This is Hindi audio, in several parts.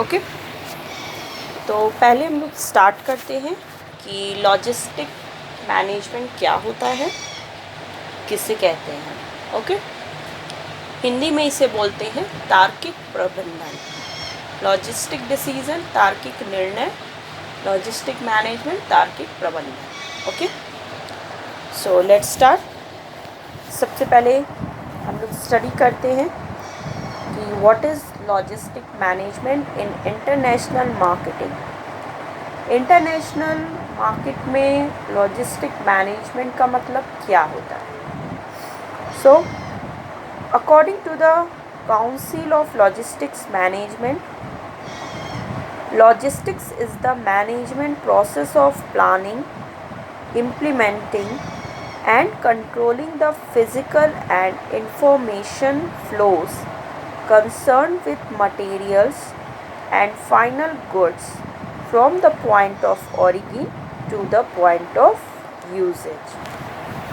ओके, तो पहले हम लोग स्टार्ट करते हैं कि लॉजिस्टिक मैनेजमेंट क्या होता है, किसे कहते हैं। ओके, हिंदी में इसे बोलते हैं तार्किक प्रबंधन। लॉजिस्टिक डिसीजन तार्किक निर्णय, लॉजिस्टिक मैनेजमेंट तार्किक प्रबंधन। Okay, so let's start. सबसे पहले हम लोग स्टडी करते हैं कि what is logistic management in international marketing. International market में लॉजिस्टिक मैनेजमेंट का मतलब क्या होता है। So according to the council of logistics management, logistics is the management process of planning, implementing and controlling the physical and information flows concerned with materials and final goods from the point of origin to the point of usage.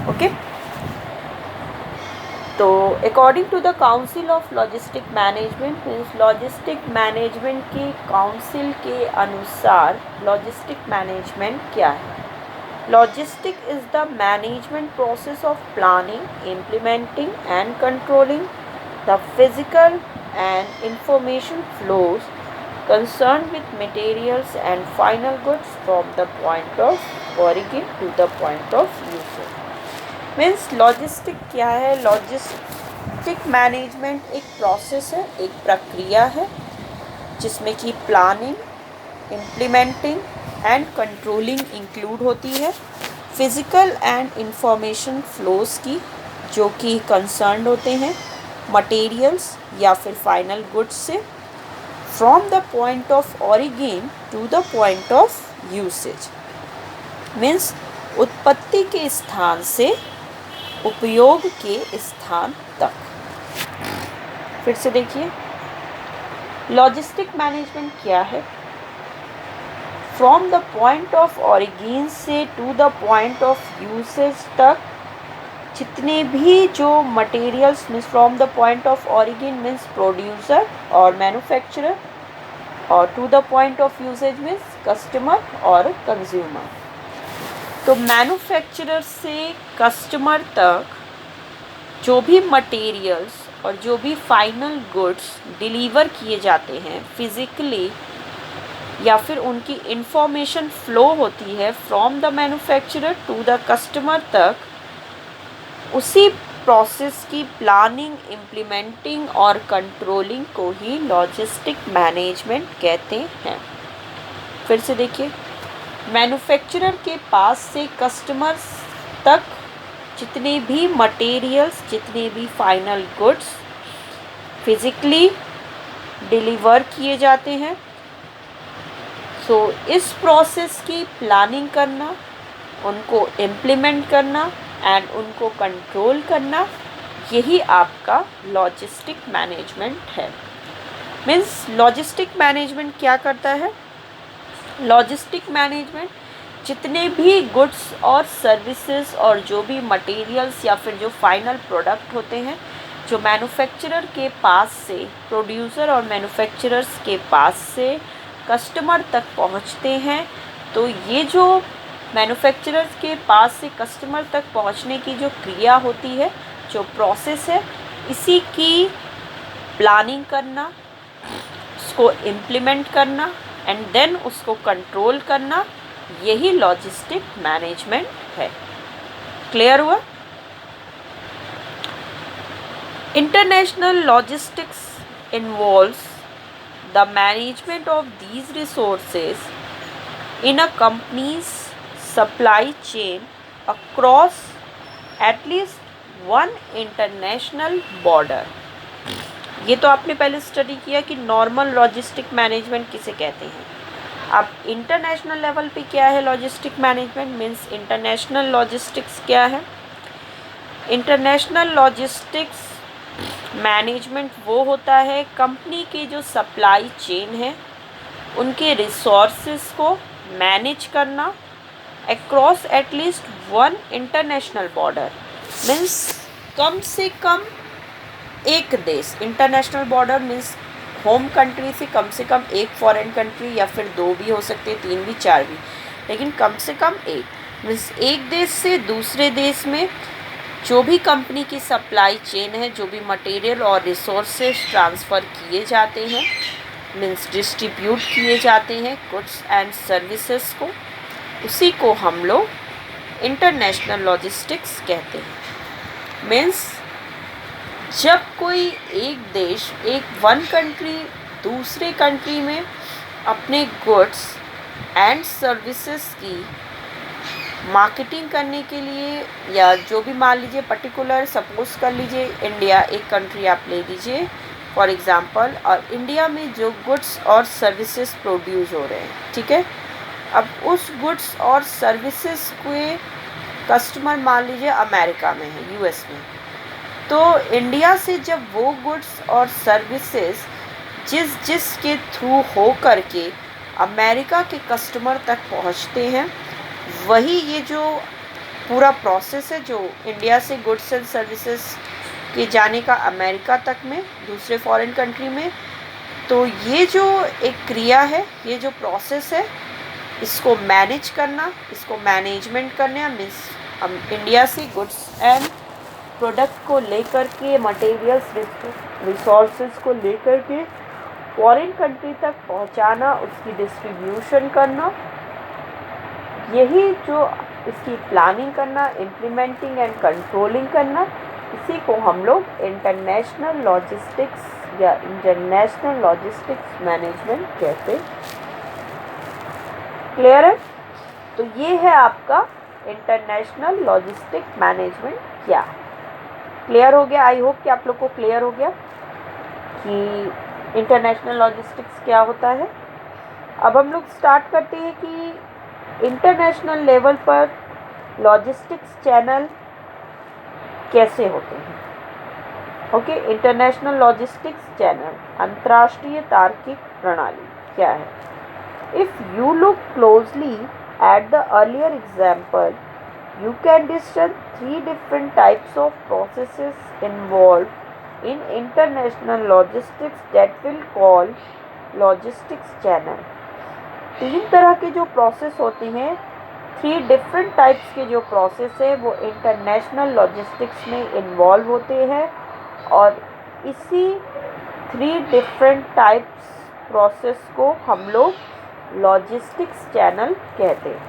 Okay, तो according to the council of logistic management means logistic management के काउंसिल के अनुसार लॉजिस्टिक मैनेजमेंट क्या है। Logistic is the management process of planning, implementing and controlling the physical and information flows concerned with materials and final goods from the point of origin to the point of usage. Means logistic क्या है। लॉजिस्टिक मैनेजमेंट एक प्रोसेस है, एक प्रक्रिया है जिसमें कि planning, implementing and controlling include होती है। फिज़िकल एंड इंफॉर्मेशन फ्लोज की जो कि कंसर्न होते हैं मटेरियल्स या फिर फाइनल गुड्स से, from the point of origin to the point of usage. Means उत्पत्ति के स्थान से उपयोग के स्थान तक। फिर से देखिए, लॉजिस्टिक मैनेजमेंट क्या है। From the point of origin से to the point of usage तक जितने भी जो materials means from the point of origin means producer और मैन्युफैक्चरर, और to the point of usage means customer और कंज्यूमर। तो मैन्युफैक्चरर से कस्टमर तक जो भी मटेरियल्स और जो भी फाइनल गुड्स डिलीवर किए जाते हैं फिज़िकली, या फिर उनकी इंफॉर्मेशन फ्लो होती है from the manufacturer to the customer तक, उसी प्रोसेस की प्लानिंग, इम्प्लीमेंटिंग और कंट्रोलिंग को ही लॉजिस्टिक मैनेजमेंट कहते हैं। फिर से देखिए, मैन्युफैक्चरर के पास से कस्टमर्स तक जितने भी मटेरियल्स, जितने भी फाइनल गुड्स फिज़िकली डिलीवर किए जाते हैं, सो इस प्रोसेस की प्लानिंग करना, उनको इम्प्लीमेंट करना एंड उनको कंट्रोल करना, यही आपका लॉजिस्टिक मैनेजमेंट है। मीन्स लॉजिस्टिक मैनेजमेंट क्या करता है। लॉजिस्टिक मैनेजमेंट जितने भी गुड्स और सर्विसेज और जो भी मटेरियल्स या फिर जो फाइनल प्रोडक्ट होते हैं जो मैन्युफैक्चरर के पास से, प्रोड्यूसर और मैन्युफैक्चरर्स के पास से कस्टमर तक पहुंचते हैं, तो ये जो मैन्युफैक्चरर्स के पास से कस्टमर तक पहुंचने की जो क्रिया होती है, जो प्रोसेस है, इसी की प्लानिंग करना, उसको इम्प्लीमेंट करना एंड देन उसको कंट्रोल करना, यही लॉजिस्टिक मैनेजमेंट है। क्लियर हुआ। International logistics involves the management of these resources in a companies supply chain across at least one international border. ये तो आपने पहले स्टडी किया कि नॉर्मल लॉजिस्टिक मैनेजमेंट किसे कहते हैं। अब इंटरनेशनल लेवल पे क्या है logistic management, means international logistics क्या है। इंटरनेशनल लॉजिस्टिक्स मैनेजमेंट वो होता है कंपनी की जो सप्लाई चेन है उनके रिसोर्सेज को मैनेज करना across at least one international border. Means कम से कम एक देश, international border means home country से कम एक फॉरेन कंट्री, या फिर 2 भी हो सकते हैं, 3 भी, 4 भी, लेकिन कम से कम एक। मीन्स एक देश से दूसरे देश में जो भी कंपनी की सप्लाई चेन है, जो भी मटेरियल और रिसोर्सेज ट्रांसफ़र किए जाते हैं, मीन्स डिस्ट्रीब्यूट किए जाते हैं गुड्स एंड सर्विसेज को, उसी को हम लोग इंटरनेशनल लॉजिस्टिक्स कहते हैं। मीन्स जब कोई एक देश, वन कंट्री दूसरे कंट्री में अपने गुड्स एंड सर्विसेज की मार्केटिंग करने के लिए, या जो भी, मान लीजिए पर्टिकुलर, सपोज कर लीजिए इंडिया एक कंट्री आप ले लीजिए फॉर एग्ज़ाम्पल, और इंडिया में जो गुड्स और सर्विसेज प्रोड्यूस हो रहे हैं, ठीक है, अब उस गुड्स और सर्विसेज के कस्टमर मान लीजिए अमेरिका में है, यूएस में, तो इंडिया से जब वो गुड्स और सर्विसेज जिस के थ्रू हो करके अमेरिका के कस्टमर तक पहुंचते हैं, वही ये जो पूरा प्रोसेस है जो इंडिया से गुड्स एंड सर्विसेज के जाने का अमेरिका तक में, दूसरे फॉरेन कंट्री में, तो ये जो एक क्रिया है, ये जो प्रोसेस है, इसको मैनेज करना, इसको मैनेजमेंट करना, मीन्स इंडिया से गुड्स एंड प्रोडक्ट को लेकर के, मटेरियल्स रिसोर्सेज को लेकर के फॉरेन कंट्री तक पहुंचाना, उसकी डिस्ट्रीब्यूशन करना, यही जो इसकी प्लानिंग करना, इम्प्लीमेंटिंग एंड कंट्रोलिंग करना, इसी को हम लोग इंटरनेशनल लॉजिस्टिक्स या इंटरनेशनल लॉजिस्टिक्स मैनेजमेंट कहते हैं। क्लियर है? तो ये है आपका इंटरनेशनल लॉजिस्टिक मैनेजमेंट क्या है। क्लियर हो गया? आई होप कि आप लोग को क्लियर हो गया कि इंटरनेशनल लॉजिस्टिक्स क्या होता है। अब हम लोग स्टार्ट करते हैं कि इंटरनेशनल लेवल पर लॉजिस्टिक्स चैनल कैसे होते हैं। ओके, इंटरनेशनल लॉजिस्टिक्स चैनल, अंतर्राष्ट्रीय तार्किक प्रणाली क्या है। If you look closely at the earlier example, you can discern 3 different types of processes involved in international logistics that will call logistics channel। 3 तरह के जो प्रोसेस होते हैं, 3 डिफरेंट टाइप्स के जो प्रोसेस है वो इंटरनेशनल लॉजिस्टिक्स में इन्वॉल्व होते हैं, और इसी 3 डिफरेंट टाइप्स प्रोसेस को हम लोग लॉजिस्टिक्स चैनल कहते हैं।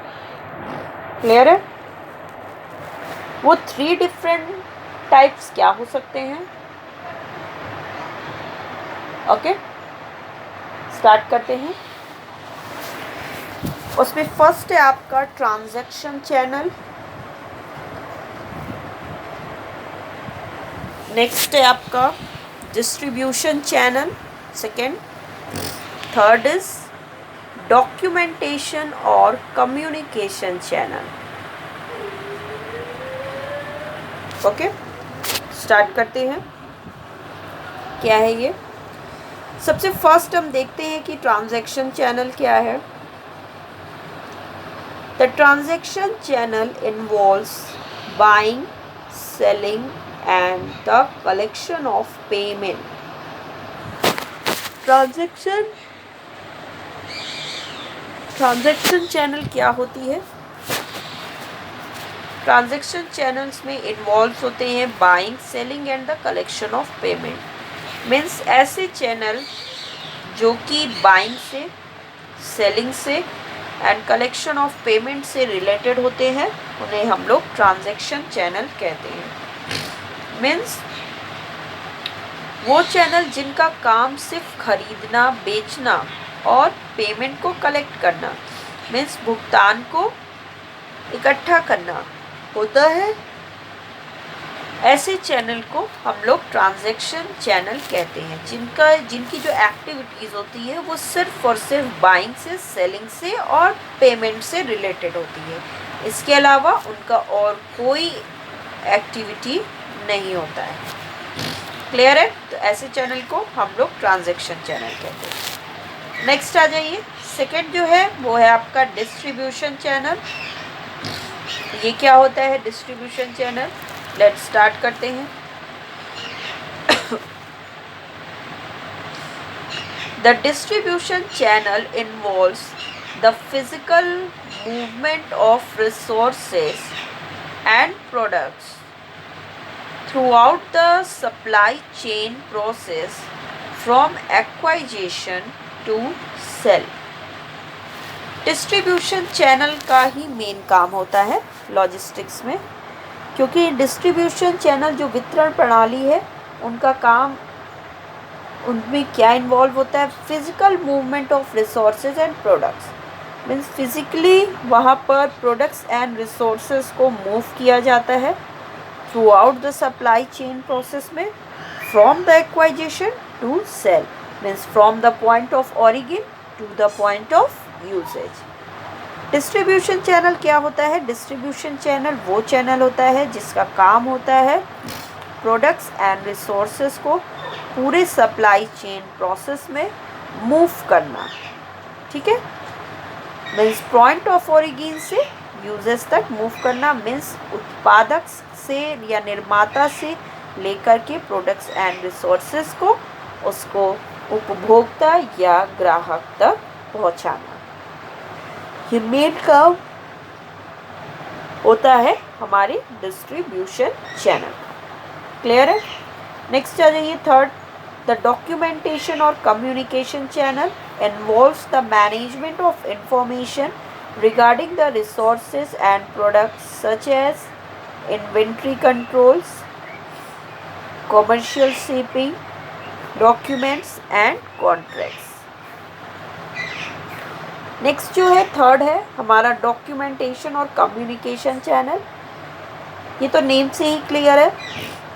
क्लियर है? वो 3 डिफरेंट टाइप्स क्या हो सकते हैं? ओके, स्टार्ट करते हैं। उसमें फर्स्ट है आपका ट्रांजैक्शन चैनल, नेक्स्ट है आपका distribution channel, second, third is documentation और कम्युनिकेशन चैनल। ओके, स्टार्ट करते हैं। क्या है ये? सबसे फर्स्ट हम देखते हैं कि ट्रांजैक्शन चैनल क्या है। The transaction channel involves buying, selling and the collection of payment. Transaction channel क्या होती है? ट्रांजैक्शन चैनल्स में इन्वॉल्व होते हैं buying, selling and the collection of payment. Means ऐसे चैनल जो कि बाइंग से, सेलिंग से एंड कलेक्शन ऑफ पेमेंट से रिलेटेड होते हैं, उन्हें हम लोग ट्रांजैक्शन चैनल कहते हैं। मीन्स वो चैनल जिनका काम सिर्फ खरीदना, बेचना और पेमेंट को कलेक्ट करना, मीन्स भुगतान को इकट्ठा करना होता है, ऐसे चैनल को हम लोग ट्रांजैक्शन चैनल कहते हैं। जिनकी जो एक्टिविटीज़ होती है वो सिर्फ और सिर्फ बाइंग से, सेलिंग से और पेमेंट से रिलेटेड होती है। इसके अलावा उनका और कोई एक्टिविटी नहीं होता है। क्लियर है? तो ऐसे चैनल को हम लोग ट्रांजैक्शन चैनल कहते हैं। नेक्स्ट आ जाइए, सेकेंड जो है वो है आपका डिस्ट्रीब्यूशन चैनल। ये क्या होता है डिस्ट्रीब्यूशन चैनल? लेट्स स्टार्ट करते हैं। The distribution channel involves the physical movement of resources and products throughout the supply chain process from acquisition to sell. Distribution channel का ही मेन काम होता है लॉजिस्टिक्स में, क्योंकि डिस्ट्रीब्यूशन चैनल जो वितरण प्रणाली है उनका काम, उनमें क्या इन्वॉल्व होता है, physical movement of resources and products, means physically वहाँ पर प्रोडक्ट्स एंड रिसोर्सेज को मूव किया जाता है throughout the supply chain process में, from the acquisition to sale, means from the point of origin to the point of usage. Distribution channel क्या होता है? डिस्ट्रीब्यूशन चैनल वो चैनल होता है जिसका काम होता है प्रोडक्ट्स एंड रिसोर्सेज को पूरे सप्लाई चेन प्रोसेस में मूव करना, ठीक है। मीन्स पॉइंट ऑफ ओरिजिन से यूजर्स तक मूव करना, मीन्स उत्पादक से या निर्माता से लेकर के प्रोडक्ट्स एंड रिसोर्सेज को उसको उपभोक्ता या ग्राहक तक पहुंचाना, ये मेन काम होता है हमारे डिस्ट्रीब्यूशन चैनल। क्लियर है? नेक्स्ट आ जाइए थर्ड, द डॉक्यूमेंटेशन और communication channel involves the management of information regarding the resources and products such as inventory controls, commercial shipping, documents and contracts. Next जो है थर्ड है हमारा डॉक्यूमेंटेशन और कम्युनिकेशन चैनल। ये तो नेम से ही क्लियर है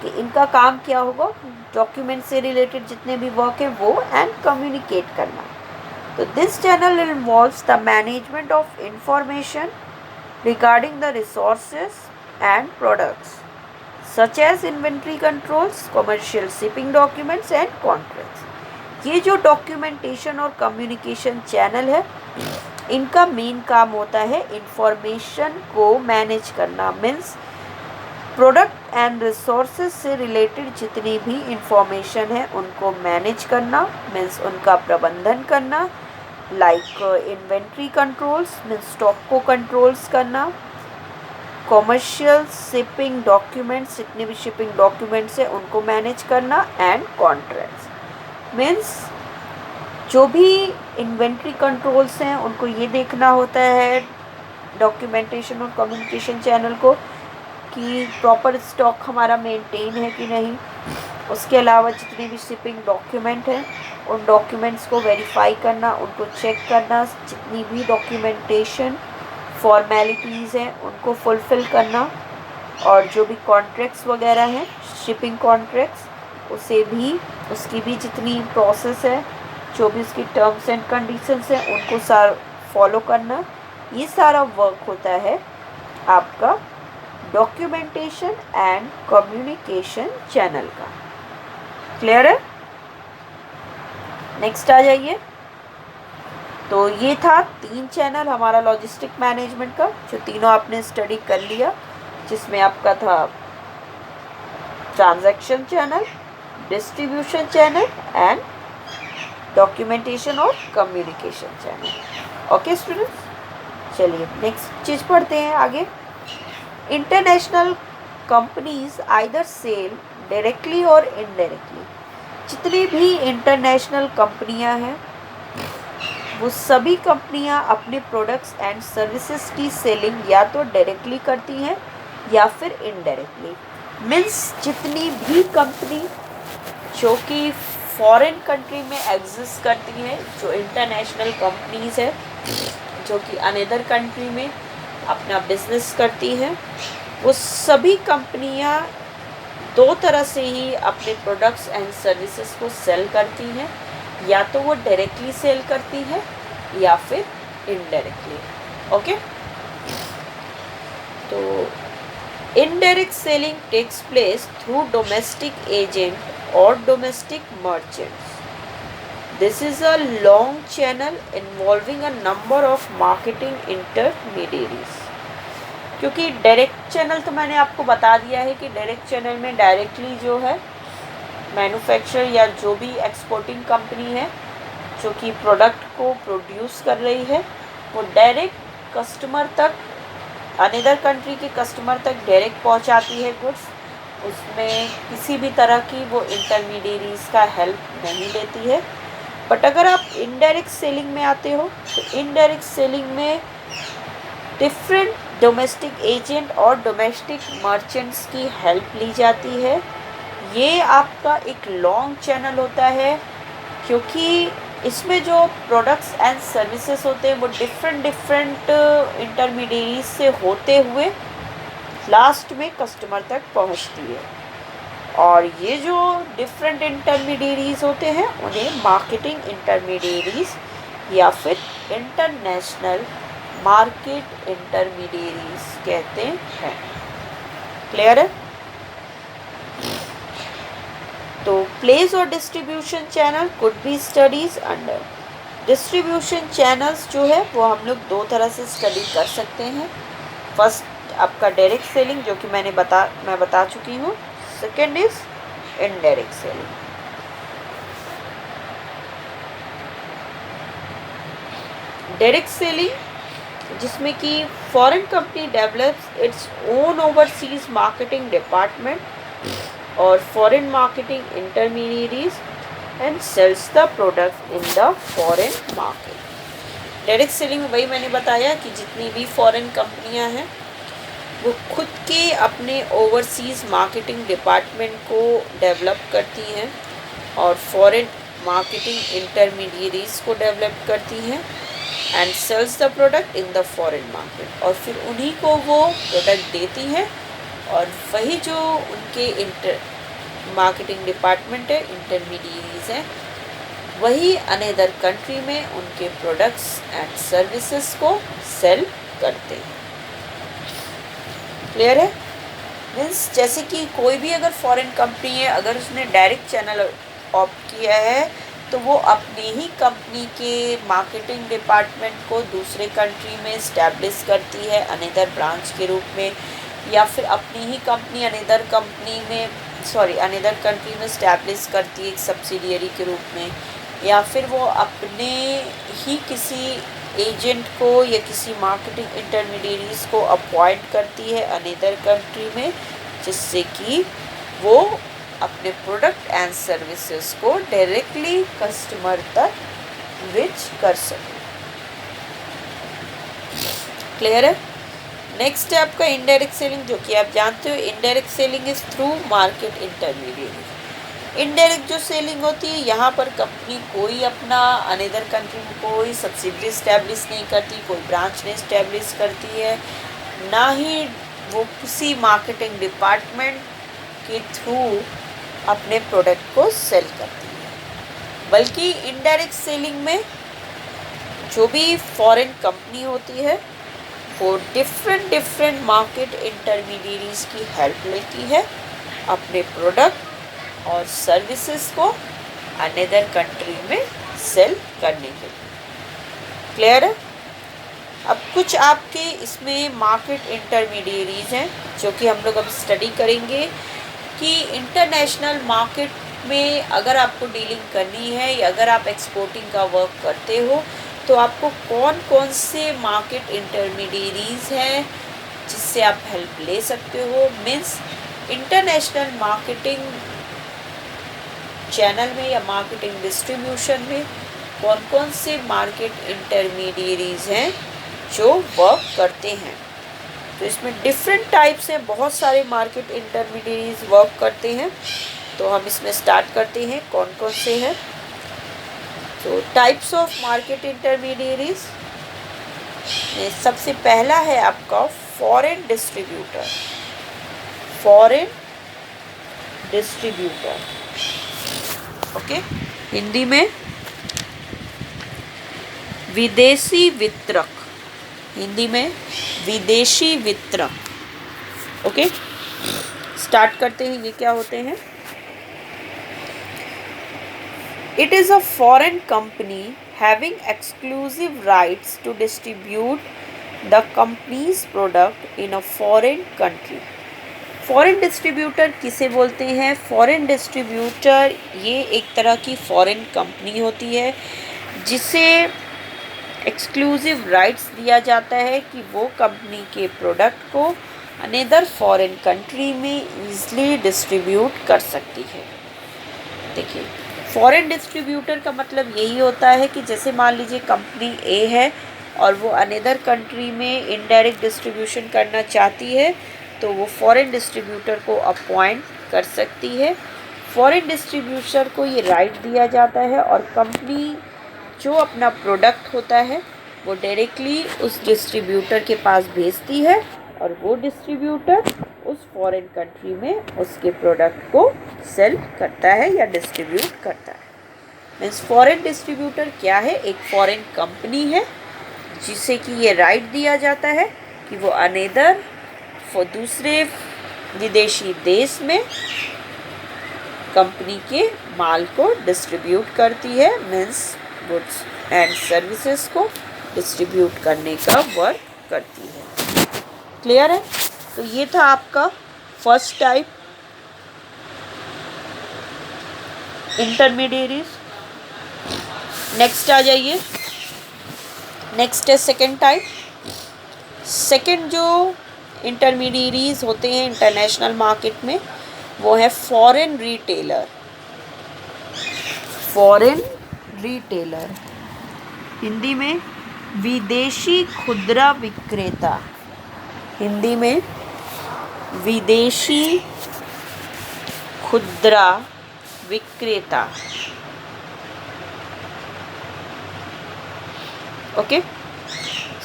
कि इनका काम क्या होगा, डॉक्यूमेंट से रिलेटेड जितने भी वर्क है वो एंड कम्युनिकेट करना। तो this channel involves the management of information regarding the resources and products such as inventory controls, commercial shipping, documents and contracts. ये जो डॉक्यूमेंटेशन और कम्युनिकेशन चैनल है इनका मेन काम होता है इंफॉर्मेशन को मैनेज करना, मीन्स प्रोडक्ट एंड रिसोर्सेज से रिलेटेड जितनी भी इंफॉर्मेशन है उनको मैनेज करना, मीन्स उनका प्रबंधन करना, like inventory controls means stock को कंट्रोल्स करना, कॉमर्शियल शिपिंग डॉक्यूमेंट्स जितने भी शिपिंग डॉक्यूमेंट्स हैं उनको मैनेज करना, एंड कॉन्ट्रैक्ट्स मीन्स जो भी इन्वेंट्री कंट्रोल्स हैं उनको ये देखना होता है डॉक्यूमेंटेशन और कम्युनिकेशन चैनल को कि प्रॉपर स्टॉक हमारा मेंटेन है कि नहीं। उसके अलावा जितने भी शिपिंग डॉक्यूमेंट हैं उन डॉक्यूमेंट्स को वेरीफाई करना, उनको चेक करना, जितनी भी डॉक्यूमेंटेशन फॉर्मेलिटीज़ हैं उनको फुलफ़िल करना, और जो भी कॉन्ट्रैक्ट्स वगैरह हैं शिपिंग कॉन्ट्रैक्ट्स उसे भी उसकी भी जितनी प्रोसेस है, जो भी उसकी टर्म्स एंड कंडीशंस हैं उनको फॉलो करना, ये सारा वर्क होता है आपका डॉक्यूमेंटेशन एंड कम्युनिकेशन चैनल का। क्लियर है? नेक्स्ट आ जाइए। तो ये था 3 चैनल हमारा लॉजिस्टिक मैनेजमेंट का, जो तीनों आपने स्टडी कर लिया, जिसमें आपका था transaction channel, distribution channel and documentation और कम्युनिकेशन चैनल। ओके स्टूडेंट्स, चलिए नेक्स्ट चीज़ पढ़ते हैं आगे। International companies either sell directly और इनडायरेक्टली। जितनी भी इंटरनेशनल कंपनियां हैं वो सभी कंपनियां अपने प्रोडक्ट्स एंड सर्विसेज की सेलिंग या तो डायरेक्टली करती हैं या फिर इनडायरेक्टली। मीन्स जितनी भी कंपनी जो कि फॉरेन कंट्री में एग्जिस्ट करती हैं, जो इंटरनेशनल कंपनीज है जो कि अनदर कंट्री में अपना बिजनेस करती हैं, वो सभी कंपनियां 2 तरह से ही अपने प्रोडक्ट्स एंड सर्विसेज को सेल करती हैं, या तो वो डायरेक्टली सेल करती है या फिर इनडायरेक्टली। ओके, तो indirect selling takes place through domestic agent और domestic merchants. This is a long channel involving a number of marketing intermediaries. क्योंकि डायरेक्ट चैनल तो मैंने आपको बता दिया है कि डायरेक्ट चैनल में डायरेक्टली जो है मैन्युफैक्चरर या जो भी एक्सपोर्टिंग कंपनी है जो कि प्रोडक्ट को प्रोड्यूस कर रही है, वो डायरेक्ट कस्टमर तक, अनदर कंट्री के कस्टमर तक डायरेक्ट पहुंचाती है गुड्स। उसमें किसी भी तरह की वो इंटरमीडियरीज का हेल्प नहीं लेती है। बट अगर आप इनडायरेक्ट सेलिंग में आते हो तो इनडायरेक्ट सेलिंग में डिफरेंट डोमेस्टिक एजेंट और डोमेस्टिक मर्चेंट्स की हेल्प ली जाती है। ये आपका एक लॉन्ग चैनल होता है, क्योंकि इसमें जो प्रोडक्ट्स एंड सर्विसेज होते हैं वो डिफरेंट इंटरमीडियरीज से होते हुए लास्ट में कस्टमर तक पहुंचती है। और ये जो डिफरेंट इंटरमीडियरीज होते हैं उन्हें मार्केटिंग इंटरमीडियरीज या फिर इंटरनेशनल मार्केट इंटरमीडियरीज कहते हैं। क्लियर है? तो प्लेस और distribution channel could be studies under. Distribution channels जो है वो हम लोग दो तरह से स्टडी कर सकते हैं। फर्स्ट आपका डायरेक्ट सेलिंग, जो कि मैं बता चुकी हूँ। Second is indirect selling. Direct selling जिसमें कि foreign company develops its own overseas marketing department और foreign marketing intermediaries and sells the product in the foreign market. Direct selling में वही मैंने बताया कि जितनी भी फॉरेन कंपनियां हैं वो खुद के अपने ओवरसीज़ मार्केटिंग डिपार्टमेंट को डेवलप करती हैं और फॉरेन मार्केटिंग इंटरमीडियरीज को डेवलप करती हैं and sells the product in the foreign market. और फिर उन्हीं को वो प्रोडक्ट देती हैं और वही जो उनके मार्केटिंग डिपार्टमेंट है, इंटरमीडियरीज हैं, वही अनदर कंट्री में उनके प्रोडक्ट्स एंड सर्विसेज को सेल करते हैं। क्लियर है? मीन्स जैसे कि कोई भी अगर फॉरेन कंपनी है, अगर उसने डायरेक्ट चैनल ऑप्ट किया है तो वो अपनी ही कंपनी के मार्केटिंग डिपार्टमेंट को दूसरे कंट्री में इस्टेब्लिश करती है अनदर ब्रांच के रूप में, या फिर अपनी ही कंपनी अनदर कंट्री में इस्टेब्लिश करती है एक सब्सिडियरी के रूप में, या फिर वो अपने ही किसी एजेंट को या किसी मार्केटिंग इंटरमीडियरीज को अपॉइंट करती है अनदर कंट्री में, जिससे कि वो अपने प्रोडक्ट एंड सर्विसेज को डायरेक्टली कस्टमर तक रीच कर सके। क्लियर है? नेक्स्ट है आपका इनडायरेक्ट सेलिंग, जो कि आप जानते हो indirect selling is through market intermediary. Indirect जो सेलिंग होती है, यहाँ पर कंपनी कोई अपना अनदर कंट्री में कोई सब्सिडरी इस्टेब्लिश नहीं करती, कोई ब्रांच नहीं इस्टेब्लिश करती है, ना ही वो किसी मार्केटिंग डिपार्टमेंट के थ्रू अपने प्रोडक्ट को सेल करती है, बल्कि इनडायरेक्ट सेलिंग में जो भी फॉरेन कंपनी होती है वो डिफरेंट मार्केट इंटरमीडियरीज की हेल्प लेती है अपने प्रोडक्ट और सर्विसेज को अनदर कंट्री में सेल करने के लिए। क्लियर है? अब कुछ आपके इसमें मार्केट इंटरमीडियरीज हैं जो कि हम लोग अब स्टडी करेंगे कि इंटरनेशनल मार्केट में अगर आपको डीलिंग करनी है या अगर आप एक्सपोर्टिंग का वर्क करते हो तो आपको कौन कौन से मार्केट इंटरमीडियरीज हैं जिससे आप हेल्प ले सकते हो। मीन्स इंटरनेशनल मार्केटिंग चैनल में या मार्केटिंग डिस्ट्रीब्यूशन में कौन कौन से मार्केट इंटरमीडियरीज हैं जो वर्क करते हैं। तो इसमें डिफरेंट टाइप्स हैं, बहुत सारे मार्केट इंटरमीडियरीज वर्क करते हैं। तो हम इसमें स्टार्ट करते हैं कौन कौन से हैं। तो टाइप्स ऑफ मार्केट इंटरमीडियरीज, सबसे पहला है आपका foreign distributor. Foreign distributor, okay, Hindi में विदेशी वितरक, हिंदी में विदेशी वितरक। ओके, स्टार्ट करते हैं, ये क्या होते हैं। It is a foreign company having exclusive rights to distribute the company's product in a foreign country. Foreign distributor किसे बोलते हैं? फॉरेन डिस्ट्रीब्यूटर ये एक तरह की फॉरेन कंपनी होती है जिसे एक्सक्लूसिव राइट्स दिया जाता है कि वो कंपनी के प्रोडक्ट को अनदर फॉरेन कंट्री में ईजिली डिस्ट्रीब्यूट कर सकती है। देखिए, फॉरेन डिस्ट्रीब्यूटर का मतलब यही होता है कि जैसे मान लीजिए कंपनी ए है और वो अनदर कंट्री में इनडायरेक्ट डिस्ट्रीब्यूशन करना चाहती है, तो वो फॉरेन डिस्ट्रीब्यूटर को अपॉइंट कर सकती है। फॉरेन डिस्ट्रीब्यूटर को ये राइट दिया जाता है और कंपनी जो अपना प्रोडक्ट होता है वो डायरेक्टली उस डिस्ट्रीब्यूटर के पास भेजती है और वो डिस्ट्रीब्यूटर उस फॉरेन कंट्री में उसके प्रोडक्ट को सेल करता है या डिस्ट्रीब्यूट करता है। मीन्स फॉरेन डिस्ट्रीब्यूटर क्या है? एक फॉरेन कंपनी है जिसे कि ये राइट दिया जाता है कि वो अनदर दूसरे विदेशी देश में कंपनी के माल को डिस्ट्रीब्यूट करती है। मीन्स गुड्स एंड सर्विसेज को डिस्ट्रीब्यूट करने का वर्क करती है। क्लियर है? तो ये था आपका फर्स्ट टाइप, इंटरमीडिएरीज। नेक्स्ट आ जाइए, नेक्स्ट है सेकेंड टाइप। सेकेंड जो इंटरमीडिएरीज होते हैं इंटरनेशनल मार्केट में, वो है foreign retailer. Foreign retailer, Hindi में विदेशी खुदरा विक्रेता। हिंदी में विदेशी खुदरा विक्रेता। ओके,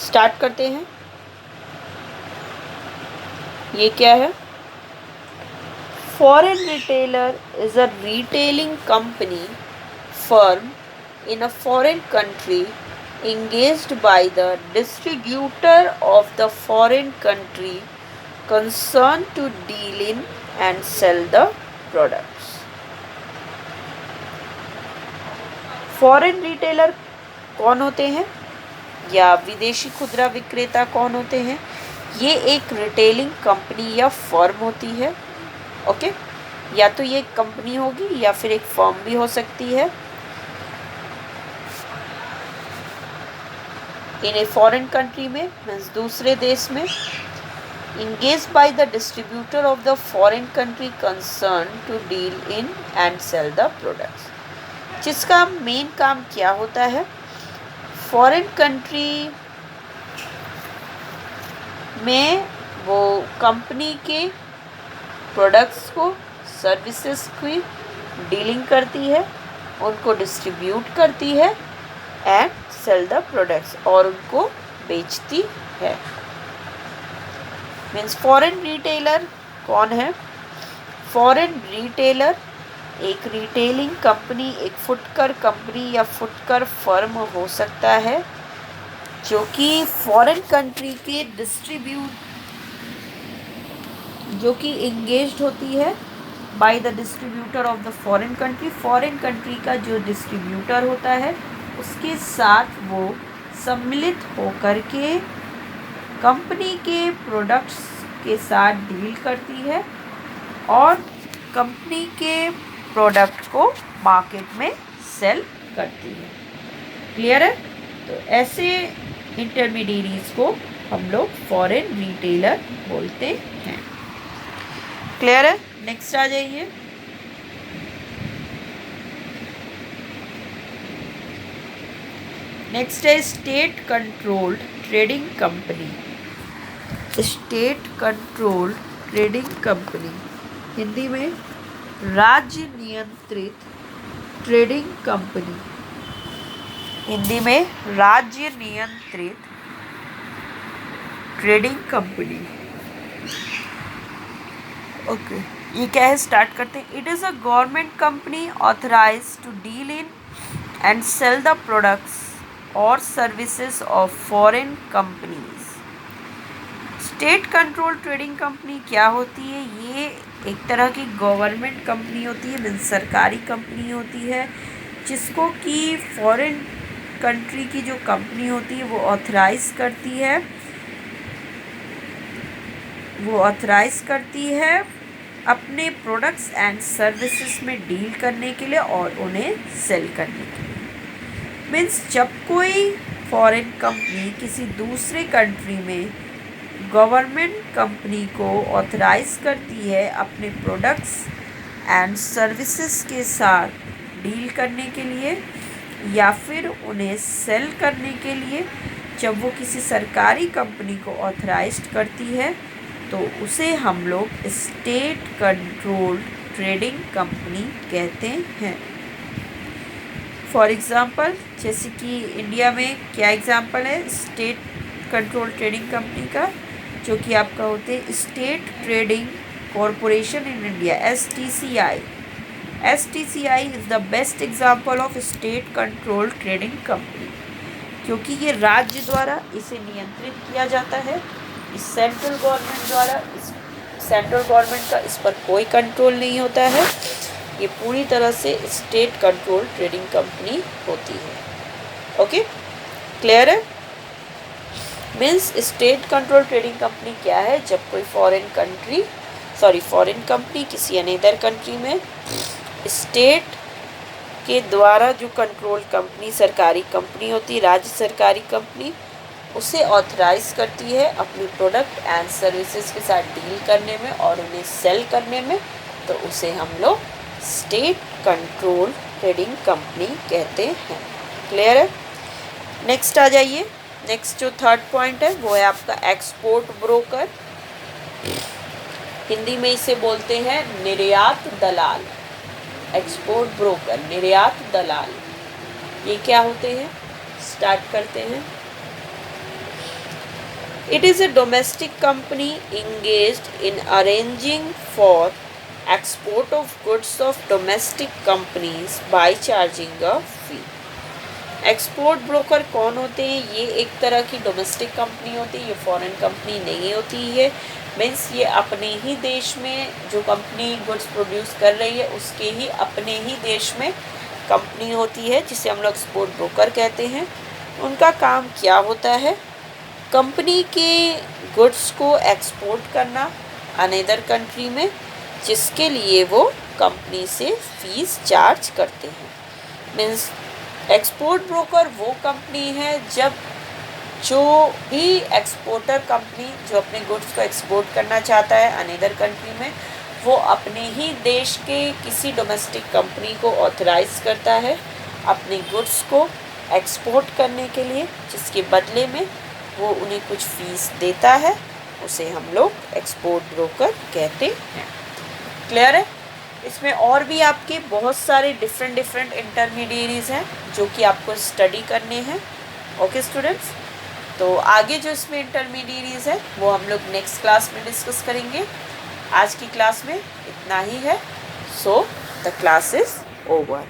स्टार्ट करते हैं। ये क्या है? Foreign retailer is a retailing company firm in a foreign country engaged by the distributor of the foreign country concerned to deal in and sell the products. Foreign retailer कौन होते हैं या विदेशी खुदरा विक्रेता कौन होते हैं? ये एक रिटेलिंग कंपनी या फर्म होती है। ओके, या तो ये कंपनी होगी या फिर एक फर्म भी हो सकती है। इन ए फॉरेन कंट्री में मीन्स दूसरे देश में, engaged by the distributor of the foreign country concerned to deal in and sell the products, जिसका मेन काम क्या होता है? फॉरेन कंट्री में वो कंपनी के प्रोडक्ट्स को, सर्विसेज की डीलिंग करती है, उनको डिस्ट्रीब्यूट करती है एंड सेल द प्रोडक्ट्स, और उनको बेचती है। मीन्स फॉरेन रिटेलर कौन है? फॉरेन रिटेलर एक रिटेलिंग कंपनी, एक फुटकर कंपनी या फुटकर फर्म हो सकता है जो कि फॉरेन कंट्री के जो कि इंगेज्ड होती है by the distributor of the foreign country. Foreign country का जो डिस्ट्रीब्यूटर होता है उसके साथ वो सम्मिलित होकर के कंपनी के प्रोडक्ट्स के साथ डील करती है और कंपनी के प्रोडक्ट को मार्केट में सेल करती है। क्लियर है? तो ऐसे इंटरमीडिएरीज को हम लोग फॉरेन रिटेलर बोलते हैं। क्लियर है? नेक्स्ट आ जाइए। नेक्स्ट है state controlled trading company. State controlled trading company, Hindi में राज्य नियंत्रित ट्रेडिंग कंपनी। हिंदी में राज्य नियंत्रित ट्रेडिंग कंपनी। ओके, ये क्या है? स्टार्ट करते हैं। It is a government company authorized to deal in and sell the products और services of foreign companies. State control trading company क्या होती है? ये एक तरह की गवर्नमेंट कंपनी होती है, मीन्स सरकारी कंपनी होती है, जिसको कि फॉरेन कंट्री की जो कंपनी होती है वो ऑथराइज करती है अपने प्रोडक्ट्स एंड सर्विसेज में डील करने के लिए और उन्हें सेल करने के लिए। मीन्स जब कोई फॉरेन कंपनी किसी दूसरे कंट्री में गवर्नमेंट कंपनी को ऑथराइज करती है अपने प्रोडक्ट्स एंड सर्विसेज के साथ डील करने के लिए या फिर उन्हें सेल करने के लिए, जब वो किसी सरकारी कंपनी को ऑथराइज्ड करती है तो उसे हम लोग स्टेट कंट्रोल ट्रेडिंग कंपनी कहते हैं। फॉर एग्ज़ाम्पल, जैसे कि इंडिया में क्या एग्ज़ाम्पल है स्टेट कंट्रोल ट्रेडिंग कंपनी का, जो कि आपका होते हैं state trading corporation in India, STCI। STCI is the best example of state control trading company, क्योंकि ये राज्य द्वारा इसे नियंत्रित किया जाता है। इस सेंट्रल गवर्नमेंट द्वारा, इस सेंट्रल गवर्नमेंट का इस पर कोई कंट्रोल नहीं होता है। ये पूरी तरह से स्टेट कंट्रोल ट्रेडिंग कंपनी होती है। ओके, क्लियर है? Means state control trading company क्या है? जब कोई फॉरेन कंपनी किसी अनदर कंट्री में स्टेट के द्वारा जो कंट्रोल कंपनी, सरकारी कंपनी होती है, राज्य सरकारी कंपनी, उसे ऑथराइज करती है अपनी प्रोडक्ट एंड सर्विसेज के साथ डील करने में और उन्हें सेल करने में, तो उसे हम लोग स्टेट कंट्रोल ट्रेडिंग कंपनी कहते हैं। क्लियर है? नेक्स्ट आ जाइए। नेक्स्ट जो थर्ड पॉइंट है वो है आपका एक्सपोर्ट ब्रोकर। हिंदी में इसे बोलते हैं निर्यात दलाल। एक्सपोर्ट ब्रोकर, निर्यात दलाल, ये क्या होते हैं? स्टार्ट करते हैं। It is a domestic company engaged in arranging for export of goods of domestic companies by charging a fee. Export broker कौन होते हैं? ये एक तरह की डोमेस्टिक कंपनी होती है, ये फॉरेन कंपनी नहीं होती है। मीन्स ये अपने ही देश में जो कंपनी गुड्स प्रोड्यूस कर रही है उसके ही अपने ही देश में कंपनी होती है, जिसे हम लोग एक्सपोर्ट ब्रोकर कहते हैं। उनका काम क्या होता है? कंपनी के गुड्स को एक्सपोर्ट करना अनदर कंट्री में, जिसके लिए वो कंपनी से फीस चार्ज करते हैं। मीन्स एक्सपोर्ट ब्रोकर वो कंपनी है जब जो भी एक्सपोर्टर कंपनी जो अपने गुड्स को एक्सपोर्ट करना चाहता है अनदर कंट्री में, वो अपने ही देश के किसी डोमेस्टिक कंपनी को ऑथराइज करता है अपने गुड्स को एक्सपोर्ट करने के लिए, जिसके बदले में वो उन्हें कुछ फीस देता है, उसे हम लोग एक्सपोर्ट ब्रोकर कहते हैं। क्लियर है? इसमें और भी आपके बहुत सारे डिफरेंट इंटरमीडिएरीज हैं जो कि आपको स्टडी करने हैं। ओके स्टूडेंट्स, तो आगे जो इसमें इंटरमीडिएरीज है वो हम लोग नेक्स्ट क्लास में डिस्कस करेंगे। आज की क्लास में इतना ही है। So the class is over.